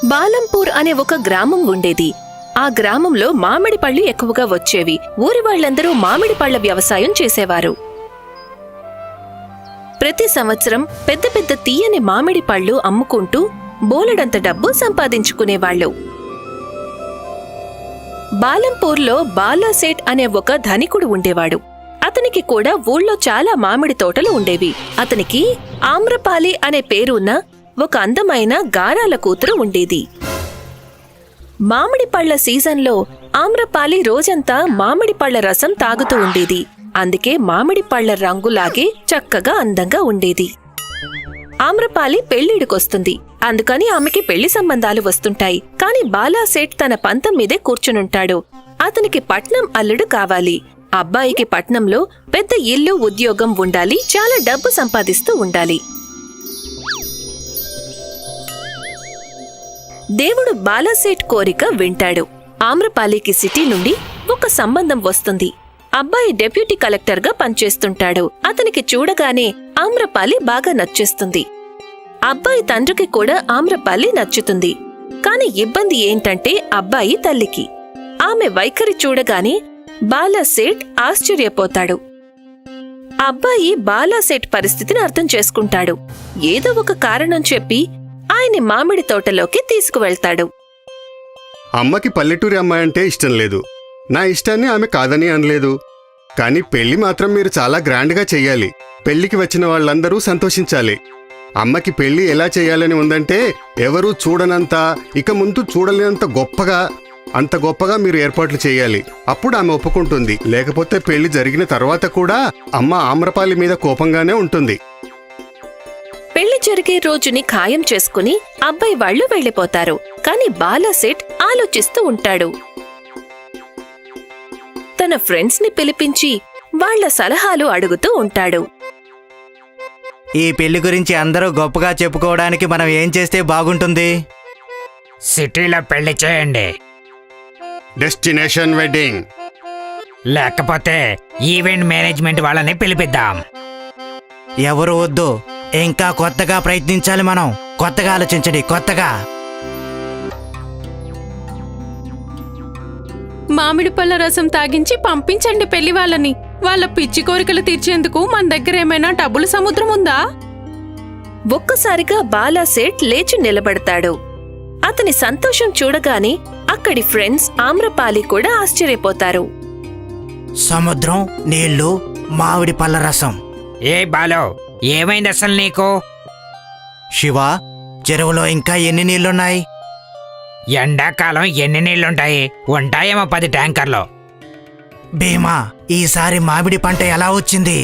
బాలంపూర్ అనే ఒక గ్రామం ఉండేది. ఆ గ్రామంలో మామిడి పళ్ళు ఎక్కువగా వచ్చేవి. ఊరి వాళ్లందరూ మామిడి పళ్ల వ్యవసాయం చేసేవారు. ప్రతి సంవత్సరం పెద్ద పెద్ద తీయని మామిడి పళ్ళు అమ్ముకుంటూ బోలెడంత డబ్బు సంపాదించుకునేవాళ్లు. బాలంపూర్లో బాలాసేట్ అనే ఒక ధనికుడు ఉండేవాడు. అతనికి కూడా ఊళ్ళో చాలా మామిడి తోటలు ఉండేవి. అతనికి ఆమ్రపాలి అనే పేరున్న ఒక అందమైన గారాల కూతురు ఉండేది. మామిడి పళ్ల సీజన్లో ఆమ్రపాలి రోజంతా మామిడి పళ్ల రసం తాగుతూ ఉండేది. అందుకే మామిడి పళ్ల రంగులాగే చక్కగా అందంగా ఉండేది. ఆమ్రపాలి పెళ్లిడికొస్తుంది. అందుకని ఆమెకి పెళ్లి సంబంధాలు వస్తుంటాయి. కాని బాలాసేట్ తన పంతం మీదే కూర్చునుంటాడు. అతనికి పట్నం అల్లుడు కావాలి. అబ్బాయికి పట్నంలో పెద్ద ఇల్లు, ఉద్యోగం ఉండాలి. చాలా డబ్బు సంపాదిస్తూ ఉండాలి. దేవుడు బాలాసేట్ కోరిక వింటాడు. ఆమ్రపాలికి సిటీ నుండి ఒక సంబంధం వస్తుంది. అబ్బాయి డెప్యూటీ కలెక్టర్గా పనిచేస్తుంటాడు. అతనికి చూడగానే ఆమ్రపాలి బాగా నచ్చేస్తుంది. అబ్బాయి తండ్రికి కూడా ఆమ్రపాలి నచ్చుతుంది. కాని ఇబ్బంది ఏంటంటే అబ్బాయి తల్లికి. ఆమె వైఖరి చూడగానే బాలాసేట్ ఆశ్చర్యపోతాడు. అబ్బాయి బాలాసేట్ పరిస్థితిని అర్థం చేసుకుంటాడు. ఏదో ఒక కారణం చెప్పి ఆయన్ని మామిడి తోటలోకి తీసుకువెళ్తాడు. అమ్మకి పల్లెటూరి అమ్మాయి అంటే ఇష్టం లేదు. నా ఇష్టాన్ని ఆమె కాదని అనలేదు. కానీ పెళ్లి మాత్రం మీరు చాలా గ్రాండ్గా చెయ్యాలి. పెళ్లికి వచ్చిన వాళ్ళందరూ సంతోషించాలి. అమ్మకి పెళ్లి ఎలా చెయ్యాలని ఉందంటే ఎవరూ చూడనంత, ఇక ముందు చూడలేనంత అంత గొప్పగా మీరు ఏర్పాట్లు చేయాలి. అప్పుడు ఆమె ఒప్పుకుంటుంది. లేకపోతే పెళ్లి జరిగిన తర్వాత కూడా అమ్మ ఆమ్రపాలి మీద కోపంగానే ఉంటుంది. పెళ్లి జరిగే రోజుని ఖాయం చేసుకుని అబ్బాయి వాళ్లు వెళ్లిపోతారు. కాని బాలాసేట్ ఆలోచిస్తూ ఉంటాడు. తన ఫ్రెండ్స్ ని పిలిపించి వాళ్ల సలహాలు అడుగుతూ ఉంటాడు. ఈ పెళ్లి గురించి అందరూ గొప్పగా చెప్పుకోవడానికి మనం ఏం చేస్తే బాగుంటుంది? సిటీలో పెళ్లి చేయండి. Destination wedding. లేకపోతే ఈవెంట్ మేనేజ్మెంట్ వాళ్ళని పిలిపిద్దాం. ఎవరు వద్దు. ఇంకా కొత్తగా ప్రయత్నించాలి. మనం కొత్తగా ఆలోచించండి. కొత్తగా మామిడి పళ్ళ రసం తాగించి పంపించండి పెళ్లి వాళ్ళని. వాళ్ళ పిచ్చి కోరికలు తీర్చేందుకు మన దగ్గర ఏమైనా డబ్బుల సముద్రం ఉందా? ఒక్కసారిగా బాలాసేట్ లేచి నిలబడతాడు. అతని సంతోషం చూడగానే అక్కడి ఫ్రెండ్స్ ఆమ్రపాలి కూడా ఆశ్చర్యపోతారు. సముద్రం, నీళ్లు, మామిడి పళ్ళ రసం. ఏ బాలో, ఏమైంది అసలు నీకు? శివ, చెరువులో ఇంకా ఎన్ని నీళ్లున్నాయి? ఎండాకాలం ఎన్ని నీళ్లుంటాయి? ఉంటాయేమో 10 ట్యాంకర్లు. భీమా, ఈసారి మామిడి పంట ఎలా వచ్చింది?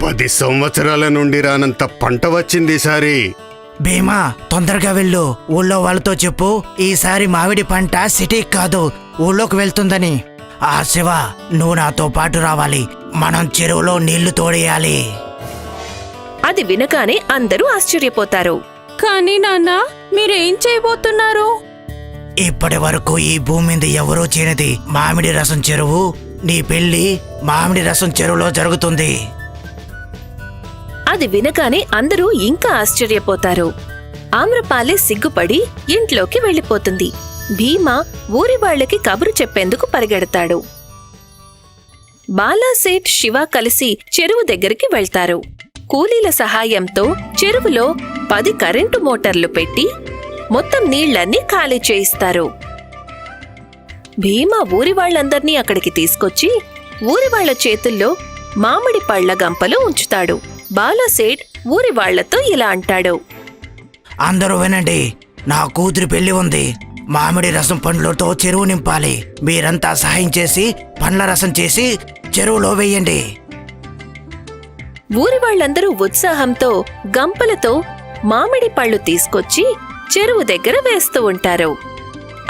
10 సంవత్సరాల నుండి రానంత పంట వచ్చింది ఈసారి. భీమా, తొందరగా వెళ్ళు. ఊళ్ళో వాళ్ళతో చెప్పు, ఈసారి మామిడి పంట సిటీకి కాదు ఊళ్ళోకి వెళ్తుందని. ఆ శివ, నువ్వు నాతో పాటు రావాలి. మనం చెరువులో నీళ్లు తోడేయాలి. అది వినగానే అందరూ ఆశ్చర్యపోతారు. కానీ నాన్న, మీరేం చేయబోతున్నారు? ఇప్పటి వరకు ఈ భూమి మీద ఎవరూ చేయనిది మామిడి రసం చెరువు. నీ పెళ్లి మామిడి రసం చెరువులో జరుగుతుంది. అది వినగానే అందరూ ఇంకా ఆశ్చర్యపోతారు. ఆమ్రపాలి సిగ్గుపడి ఇంట్లోకి వెళ్లిపోతుంది. భీమా ఊరి వాళ్లకి కబురు చెప్పేందుకు పరిగెడతాడు. బాలాసేట్, శివ కలిసి చెరువు దగ్గరికి వెళ్తారు. కూలీల సహాయంతో చెరువులో 10 కరెంటు మోటార్లు పెట్టి మొత్తం నీళ్లన్నీ ఖాళీ చేయిస్తారు. భీమా ఊరి వాళ్లందర్నీ అక్కడికి తీసుకొచ్చి ఊరి వాళ్ల చేతుల్లో మామిడి పళ్ల గంపలు ఉంచుతాడు. బాలాసేట్ ఊరి వాళ్లతో ఇలా అంటాడు. అందరూ వినండి, నా కూతురి పెళ్లి ఉంది. మామిడి రసం పండ్లతో చెరువు నింపాలి. మీరంతా సహాయం చేసి పండ్ల రసం చేసి చెరువులో వేయండి. ఊరి వాళ్లందరూ ఉత్సాహంతో గంపలతో మామిడి పళ్ళు తీసుకొచ్చి చెరువు దగ్గర వేస్తూ ఉంటారు.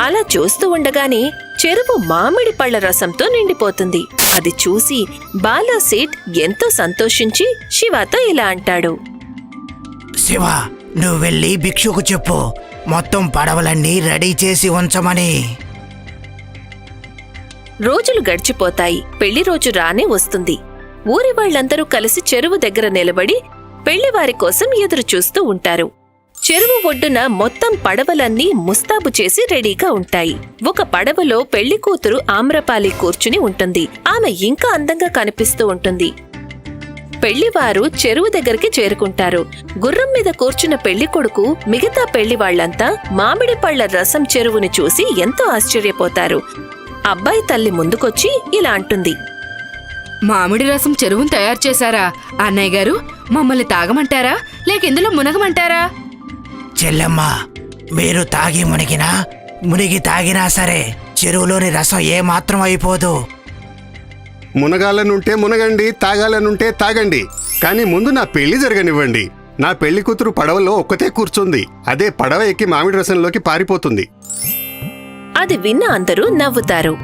అలా చూస్తూ ఉండగానే చెరువు మామిడి పళ్ల రసంతో నిండిపోతుంది. అది చూసి బాలాసేట్ ఎంతో సంతోషించి శివతో ఇలా అంటాడు. శివ, నువ్వు వెళ్ళి భిక్షుకు చెప్పు, మొత్తం పడవలన్నీ రెడీ చేసి ఉంచమని. రోజులు గడిచిపోతాయి. పెళ్లి రోజు రానే వస్తుంది. ఊరి వాళ్లందరూ కలిసి చెరువు దగ్గర నిలబడి పెళ్లివారి కోసం ఎదురు చూస్తూ ఉంటారు. చెరువు ఒడ్డున మొత్తం పడవలన్నీ ముస్తాబు చేసి రెడీగా ఉంటాయి. ఒక పడవలో పెళ్లి కూతురు ఆమ్రపాలి కూర్చుని ఉంటుంది. ఆమె ఇంకా అందంగా కనిపిస్తూ ఉంటుంది. పెళ్లివారు చెరువు దగ్గరికి చేరుకుంటారు. గుర్రం మీద కూర్చున్న పెళ్లి కొడుకు మిగతా పెళ్లి వాళ్లంతా మామిడి పళ్ల రసం చెరువుని చూసి ఎంతో ఆశ్చర్యపోతారు. అబ్బాయి తల్లి ముందుకొచ్చి ఇలా అంటుంది. మామిడి రసం చెరువును తయారు చేశారా అన్నయ్య గారు? మమ్మల్ని తాగమంటారా లేక ఇందులో మునగమంటారా? చెల్లెమ్మ, మీరు మునిగి తాగినా సరే చెరువులోని రసం ఏమాత్రం అయిపోదు. మునగాలనుంటే మునగండి, తాగాలనుంటే తాగండి, కానీ ముందు నా పెళ్లి జరగనివ్వండి. నా పెళ్లి కూతురు పడవలో ఒక్కతే కూర్చుంది. అదే పడవ ఎక్కి మామిడి రసంలోకి పారిపోతుంది. అది విన్న అందరూ నవ్వుతారు.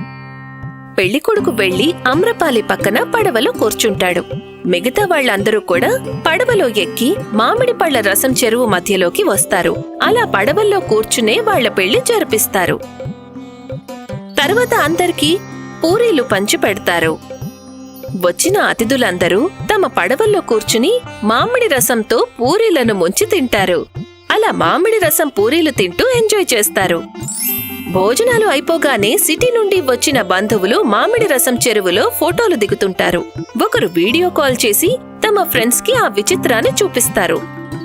పెళ్లికొడుకు వెళ్లి ఆమ్రపాలి పక్కన పడవలో కూర్చుంటాడు. మిగతా వాళ్ళందరూ కూడా పడవలో ఎక్కి మామిడి పళ్ల రసం చెరువు మధ్యలోకి వస్తారు. అలా పడవల్లో కూర్చునే వాళ్ల పెళ్లి జరిపిస్తారు. తర్వాత అందరికీ పూరీలు పంచి పెడతారు. వచ్చిన అతిథులందరూ తమ పడవల్లో కూర్చుని మామిడి రసంతో పూరీలను ముంచి తింటారు. అలా మామిడి రసం పూరీలు తింటూ ఎంజాయ్ చేస్తారు. భోజనాలు అయిపోగానే సిటీ నుండి వచ్చిన బంధువులు మామిడి రసం చెరువులో ఫోటోలు దిగుతుంటారు. ఒకరు వీడియో కాల్ చేసి తమ ఫ్రెండ్స్ కి ఆ విచిత్రాన్ని చూపిస్తారు.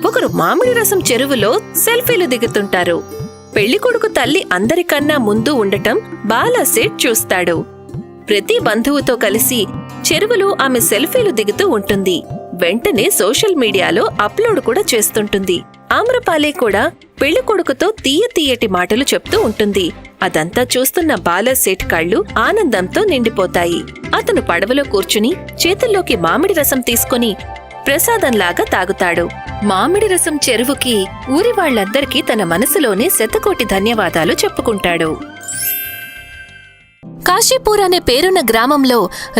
ఒకరు మామిడి రసం చెరువులో సెల్ఫీలు దిగుతుంటారు. పెళ్లికొడుకు తల్లి అందరికన్నా ముందు ఉండటం బాలాసేట్ చూస్తాడు. ప్రతి బంధువుతో కలిసి చెరువులో ఆమె సెల్ఫీలు దిగుతూ ఉంటుంది. వెంటనే సోషల్ మీడియాలో అప్లోడ్ కూడా చేస్తుంటుంది. ఆమ్రపాలి కూడా పెళ్లికొడుకుతో తీయటి మాటలు చెప్తూ ఉంటుంది. అదంతా చూస్తున్న బాలాసేట్ కళ్ళు ఆనందంతో నిండిపోతాయి. అతను పడవలో కూర్చుని చేతుల్లోకి మామిడి రసం తీసుకుని ప్రసాదంలాగా తాగుతాడు. మామిడి రసం చెరువుకి ఊరి వాళ్లందరికీ తన మనసులోనే శతకోటి ధన్యవాదాలు చెప్పుకుంటాడు. కాశీపూర్ అనే పేరున్న గ్రామంలో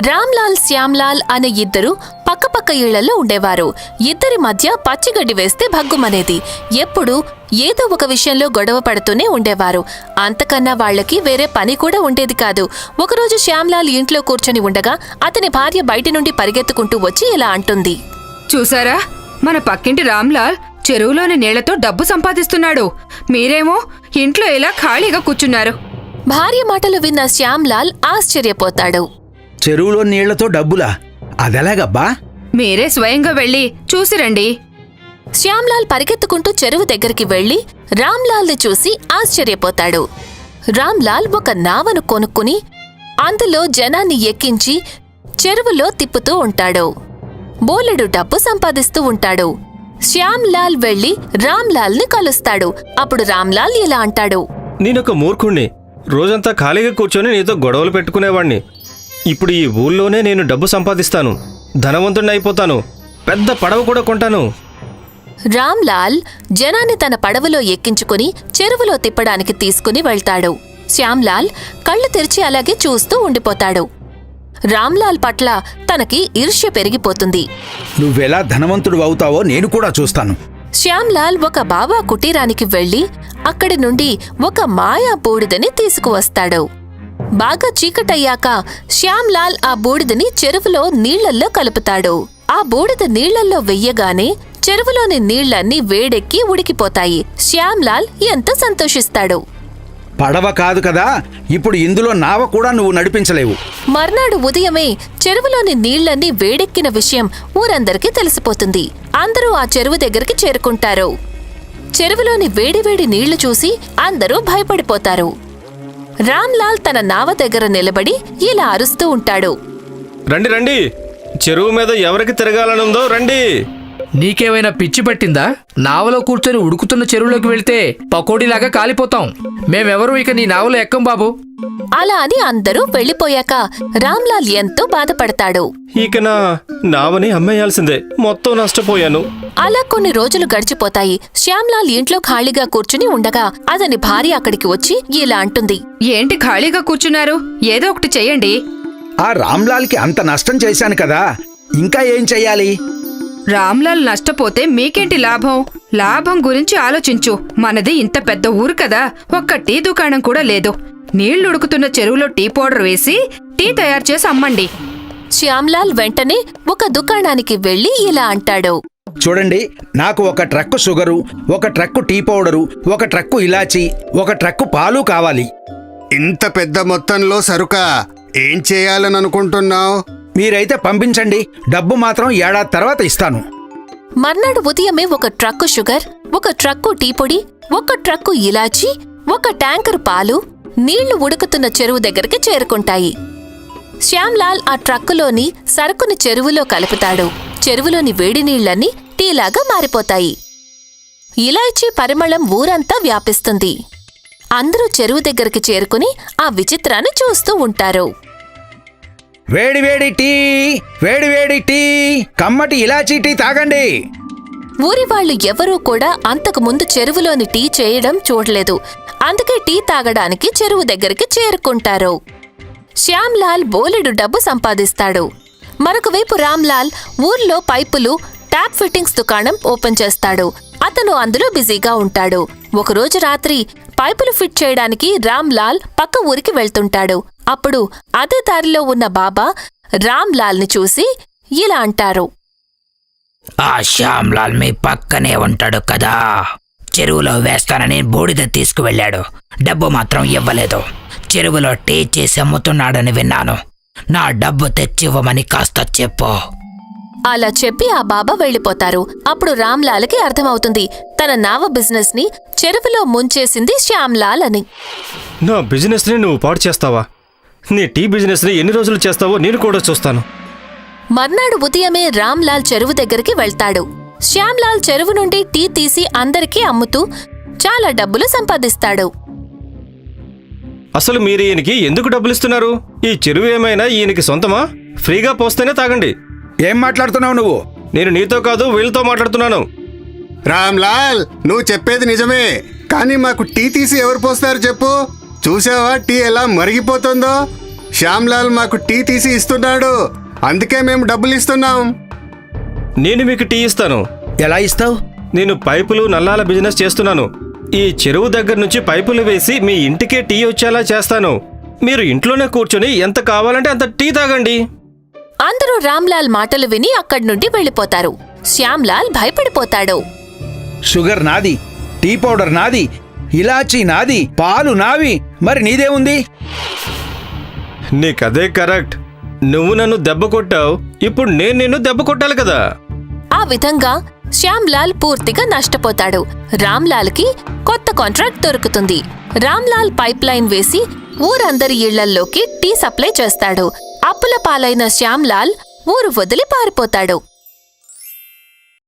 రామ్లాల్, శ్యామ్లాల్ అనే ఇద్దరు పక్కపక్క ఇళ్లలో ఉండేవారు. ఇద్దరి మధ్య పచ్చిగడ్డి వేస్తే భగ్గుమనేది. ఎప్పుడూ ఏదో ఒక విషయంలో గొడవ పడుతూనే ఉండేవారు. అంతకన్నా వాళ్లకి వేరే పని కూడా ఉండేది కాదు. ఒకరోజు శ్యామ్లాల్ ఇంట్లో కూర్చొని ఉండగా అతని భార్య బయటి నుండి పరిగెత్తుకుంటూ వచ్చి ఇలా అంటుంది. చూసారా, మన పక్కింటి రామ్లాల్ చెరువులోని నీళ్లతో డబ్బు సంపాదిస్తున్నాడు. మీరేమో ఇంట్లో ఇలా ఖాళీగా కూర్చున్నారు. భార్య మాటలు విన్న శ్యామ్లాల్ ఆశ్చర్యపోతాడు. చెరువులో నీళ్లతో డబ్బులా? అదెలాగబ్బా? మీరే స్వయంగా వెళ్ళి చూసిరండి. శ్యామ్లాల్ పరిగెత్తుకుంటూ చెరువు దగ్గరికి వెళ్లి రామ్లాల్ని చూసి ఆశ్చర్యపోతాడు. రామ్లాల్ ఒక నావను కొనుక్కుని అందులో జనాన్ని ఎక్కించి చెరువులో తిప్పుతూ ఉంటాడు. బోలెడు డబ్బు సంపాదిస్తూ ఉంటాడు. శ్యామ్లాల్ వెళ్లి రామ్లాల్ని కలుస్తాడు. అప్పుడు రామ్లాల్ ఇలా అంటాడు. నేనొక మూర్ఖుణ్ణి. రోజంతా ఖాళీగా కూర్చొని నీతో గొడవలు పెట్టుకునేవాణ్ణి. ఇప్పుడు ఈ ఊళ్ళోనే నేను డబ్బు సంపాదిస్తాను, ధనవంతుడిని అయిపోతాను, పెద్ద పడవ కూడా కొంటాను. రామ్లాల్ జనాన్ని తన పడవలో ఎక్కించుకుని చెరువులో తిప్పడానికి తీసుకుని వెళ్తాడు. శ్యామ్లాల్ కళ్ళు తెరిచి అలాగే చూస్తూ ఉండిపోతాడు. రామ్లాల్ పట్ల తనకి ఈర్ష్య పెరిగిపోతుంది. నువ్వెలా ధనవంతుడు అవుతావో నేను కూడా చూస్తాను. శ్యామ్లాల్ ఒక బాబా కుటీరానికి వెళ్లి అక్కడి నుండి ఒక మాయా బూడిదని తీసుకువస్తాడు. బాగా చీకటయ్యాక శ్యామ్లాల్ ఆ బూడిదని చెరువులో నీళ్లల్లో కలుపుతాడు. ఆ బూడిద నీళ్లల్లో వెయ్యగానే చెరువులోని నీళ్లన్నీ వేడెక్కి ఉడికిపోతాయి. శ్యామ్లాల్ ఎంతో సంతోషిస్తాడు. పడవ కాదు కదా, ఇప్పుడు ఇందులో నావ కూడా నువ్వు నడిపించలేవు. మర్నాడు ఉదయమే చెరువులోని నీళ్లన్నీ వేడెక్కిన విషయం ఊరందరికీ తెలిసిపోతుంది. అందరూ ఆ చెరువు దగ్గరికి చేరుకుంటారు. చెరువులోని వేడివేడి నీళ్లు చూసి అందరూ భయపడిపోతారు. రామ్లాల్ తన నావ దగ్గర నిలబడి ఇలా అరుస్తూ ఉంటాడు. రండి రండి, చెరువు మీద ఎవరికి తిరగాలనుందో రండి. నీకేమైనా పిచ్చి పట్టిందా? నావలో కూర్చొని ఉడుకుతున్న చెరువులోకి వెళ్తే పకోడీలాగా కాలిపోతాం. మేమెవరూ ఇక నీ నావలో ఎక్కం బాబు. అలా అని అందరూ వెళ్లిపోయాక రామ్లాల్ ఎంతో బాధపడతాడు. ఇక నా నావని అమ్మేయాల్సిందే, మొత్తం నష్టపోయాను. అలా కొన్ని రోజులు గడిచిపోతాయి. శ్యామ్లాల్ ఇంట్లో ఖాళీగా కూర్చుని ఉండగా అతని భార్య అక్కడికి వచ్చి ఇలా అంటుంది. ఏంటి ఖాళీగా కూర్చున్నారు? ఏదో ఒకటి చెయ్యండి. ఆ రామ్లాల్కి అంత నష్టం చేశాను కదా, ఇంకా ఏం చెయ్యాలి? రామ్లాల్ నష్టపోతే మీకేంటి లాభం? లాభం గురించి ఆలోచించు. మనది ఇంత పెద్ద ఊరు కదా, ఒక్క టీ దుకాణం కూడా లేదు. నీళ్లుడుకుతున్న చెరువులో టీ పౌడర్ వేసి టీ తయారు చేసి అమ్మండి. శ్యామ్లాల్ వెంటనే ఒక దుకాణానికి వెళ్లి ఇలా అంటాడు. చూడండి, నాకు ఒక ట్రక్కు షుగరు, ఒక ట్రక్కు టీ పౌడరు, ఒక ట్రక్కు ఇలాచి, ఒక ట్రక్కు పాలు కావాలి. ఇంత పెద్ద మొత్తంలో సరుకా? ఏం చేయాలని అనుకుంటున్నావు? మీరైతే పంపించండి, డబ్బు మాత్రం ఏడాది తర్వాత ఇస్తాను. మర్నాడు ఉదయమే ఒక ట్రక్కు షుగర్, ఒక ట్రక్కు టీ పొడి, ఒక ట్రక్కు ఇలాచి, ఒక ట్యాంకరు పాలు నీళ్లు ఉడుకుతున్న చెరువు దగ్గరికి చేరుకుంటాయి. శ్యామ్లాల్ ఆ ట్రక్కులోని సరుకుని చెరువులో కలుపుతాడు. చెరువులోని వేడి నీళ్లన్నీ టీలాగా మారిపోతాయి. ఇలాచీ పరిమళం ఊరంతా వ్యాపిస్తుంది. అందరూ చెరువు దగ్గరికి చేరుకుని ఆ విచిత్రాన్ని చూస్తూ ఉంటారు. వేడి వేడి టీ, వేడి వేడి టీ, కమ్మటి ఇలాచీ టీ తాగండి. ఊరివాళ్లు ఎవరూ కూడా అంతకు ముందు చెరువులోని టీ చేయడం చూడలేదు. అందుకే టీ తాగడానికి చెరువు దగ్గరికి చేరుకుంటారు. శ్యామ్లాల్ బోలెడు డబ్బు సంపాదిస్తాడు. మరొకవైపు రామ్లాల్ ఊర్లో పైపులు, ట్యాప్ ఫిట్టింగ్స్ దుకాణం ఓపెన్ చేస్తాడు. అతను అందులో బిజీగా ఉంటాడు. ఒకరోజు రాత్రి పైపులు ఫిట్ చేయడానికి రామ్లాల్ పక్క ఊరికి వెళ్తుంటాడు. అప్పుడు అదే దారిలో ఉన్న బాబా రామ్లాల్ని చూసి ఇలా అంటారు. ఆ శ్యామ్లాల్ మీ పక్కనే ఉంటాడు కదా, చెరువులో వేస్తానని బూడిద తీసుకువెళ్ళాడు, డబ్బు మాత్రం ఇవ్వలేదు. చెరువులో టీ చేసి అమ్ముతున్నాడని విన్నాను. నా డబ్బు తెచ్చివ్వమని కాస్త చెప్పు. అలా చెప్పి ఆ బాబా వెళ్ళిపోతారు. అప్పుడు రామ్లాల్కి అర్థమవుతుంది తన నావ బిజినెస్ ని చెరువులో ముంచేసింది శ్యామ్లాల్ అని. నా బిజినెస్ని నువ్వు పాడు చేస్తావా? నీ టీ బిజినెస్ని ఎన్ని రోజులు చేస్తావో నేను కూడా చూస్తాను. మర్నాడు ఉదయమే రామ్లాల్ చెరువు దగ్గరికి వెళ్తాడు. శ్యామ్లాల్ చెరువు నుండి టీ తీసి అందరికీ అమ్ముతూ చాలా డబ్బులు సంపాదిస్తాడు. అసలు మీరు ఈయనకి ఎందుకు డబ్బులు ఇస్తున్నారు? ఈ చెరువు ఏమైనా ఈయనకి సొంతమా? ఫ్రీగా పోస్తేనే తాగండి. ఏం మాట్లాడుతున్నావు నువ్వు? నేను నీతో కాదు, వీళ్ళతో మాట్లాడుతున్నాను. రామ్లాల్, నువ్వు చెప్పేది నిజమే, కానీ మాకు టీ తీసి ఎవరు పోస్తారు చెప్పు? చూసావా టీ ఎలా మరిగిపోతుందో? శ్యామ్లాల్ మాకు టీ తీసి ఇస్తున్నాడు, అందుకే మేము డబ్బులు ఇస్తున్నాం. నేను మీకు టీ ఇస్తాను. ఎలా ఇస్తావు? నేను పైపులు, నల్లాల బిజినెస్ చేస్తున్నాను. ఈ చెరువు దగ్గర నుంచి పైపులు వేసి మీ ఇంటికే టీ వచ్చేలా చేస్తాను. మీరు ఇంట్లోనే కూర్చొని ఎంత కావాలంటే అంత టీ తాగండి. అందరూ రామ్లాల్ మాటలు విని అక్కడి నుండి వెళ్ళిపోతారు. శ్యామ్లాల్ భయపడిపోతాడు. షుగర్ నాది, టీ పౌడర్ నాది, ఇలాచీ నాది, పాలు నావి, మరి నీదేముంది? నీకదే కరెక్ట్. నువ్వు నన్ను దెబ్బ కొట్టావు, ఇప్పుడు నేను నిన్ను దెబ్బ కొట్టాలి కదా. ఆ విధంగా శ్యామ్లాల్ పూర్తిగా నష్టపోతాడు. రామ్లాల్కి కొత్త కాంట్రాక్ట్ దొరుకుతుంది. రామ్లాల్ పైప్ లైన్ వేసి ఊరందరి ఇళ్లల్లోకి టీ సప్లై చేస్తాడు. అప్పుల పాలైన శ్యామ్లాల్ ఊరు వదిలి పారిపోతాడు.